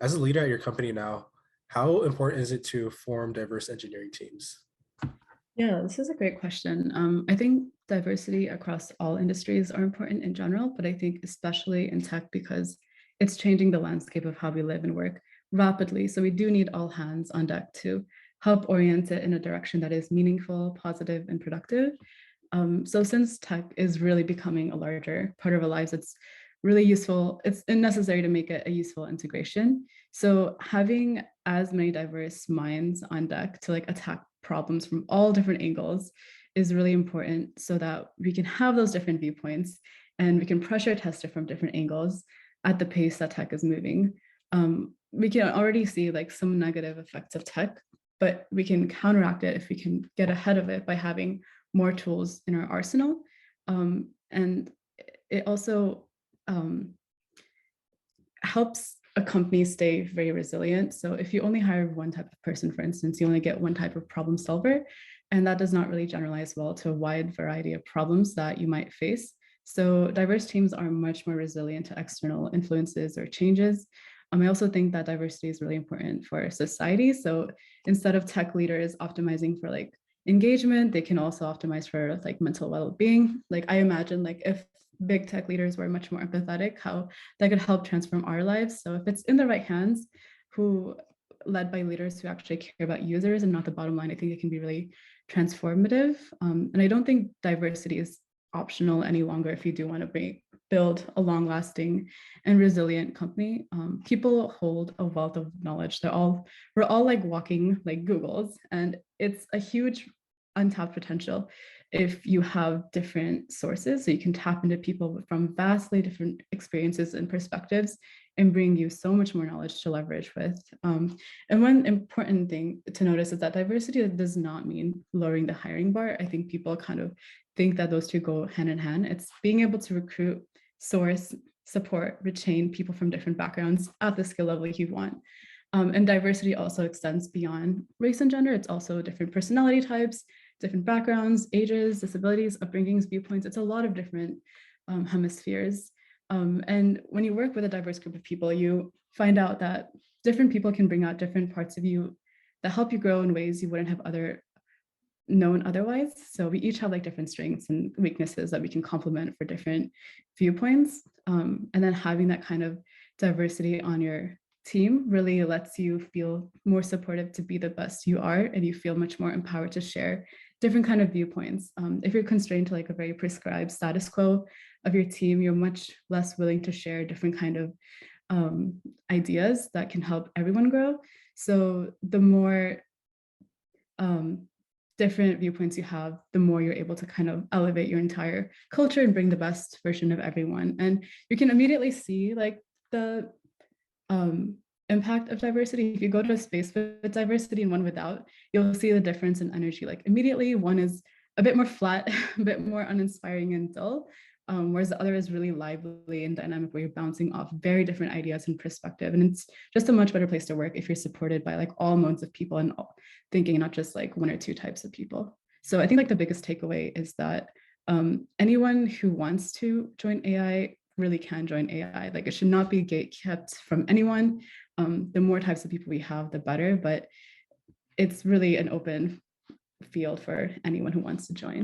As a leader at your company now, how important is it to form diverse engineering teams? Yeah, this is a great question. I think diversity across all industries are important in general, but I think especially in tech because it's changing the landscape of how we live and work rapidly. So we do need all hands on deck to help orient it in a direction that is meaningful, positive, and productive. So since tech is really becoming a larger part of our lives, it's really useful. It's necessary to make it a useful integration. So having as many diverse minds on deck to like attack problems from all different angles is really important so that we can have those different viewpoints and we can pressure test it from different angles at the pace that tech is moving. We can already see like some negative effects of tech, but we can counteract it if we can get ahead of it by having more tools in our arsenal. And it also helps a company stay very resilient. So if you only hire one type of person, for instance, you only get one type of problem solver, and that does not really generalize well to a wide variety of problems that you might face. So diverse teams are much more resilient to external influences or changes. I also think that diversity is really important for society. So instead of tech leaders optimizing for like engagement, they can also optimize for like mental well-being. Like I imagine like if big tech leaders were much more empathetic, how that could help transform our lives. So if it's in the right hands, who led by leaders who actually care about users and not the bottom line, I think it can be really transformative. And I don't think diversity is optional any longer if you do want to build a long-lasting and resilient company. People hold a wealth of knowledge. We're all like walking like Googles, and it's a huge untapped potential if you have different sources. So you can tap into people from vastly different experiences and perspectives and bring you so much more knowledge to leverage with. And one important thing to notice is that diversity does not mean lowering the hiring bar. I think people kind of think that those two go hand in hand. It's being able to recruit, source, support, retain people from different backgrounds at the skill level you want. And diversity also extends beyond race and gender. It's also different personality types, different backgrounds, ages, disabilities, upbringings, viewpoints. It's a lot of different hemispheres. And when you work with a diverse group of people, you find out that different people can bring out different parts of you that help you grow in ways you wouldn't have known otherwise. So we each have like different strengths and weaknesses that we can complement for different viewpoints. And then having that kind of diversity on your team really lets you feel more supportive to be the best you are, and you feel much more empowered to share different kind of viewpoints. If you're constrained to like a very prescribed status quo of your team, you're much less willing to share different kind of ideas that can help everyone grow. So the more different viewpoints you have, the more you're able to kind of elevate your entire culture and bring the best version of everyone. And you can immediately see like the impact of diversity. If you go to a space with diversity and one without, you'll see the difference in energy. Like immediately one is a bit more flat, a bit more uninspiring and dull, whereas the other is really lively and dynamic where you're bouncing off very different ideas and perspective. And it's just a much better place to work if you're supported by like all modes of people and thinking, not just like one or two types of people. So I think like the biggest takeaway is that anyone who wants to join AI really can join AI. Like it should not be gate kept from anyone. The more types of people we have, the better, but it's really an open field for anyone who wants to join.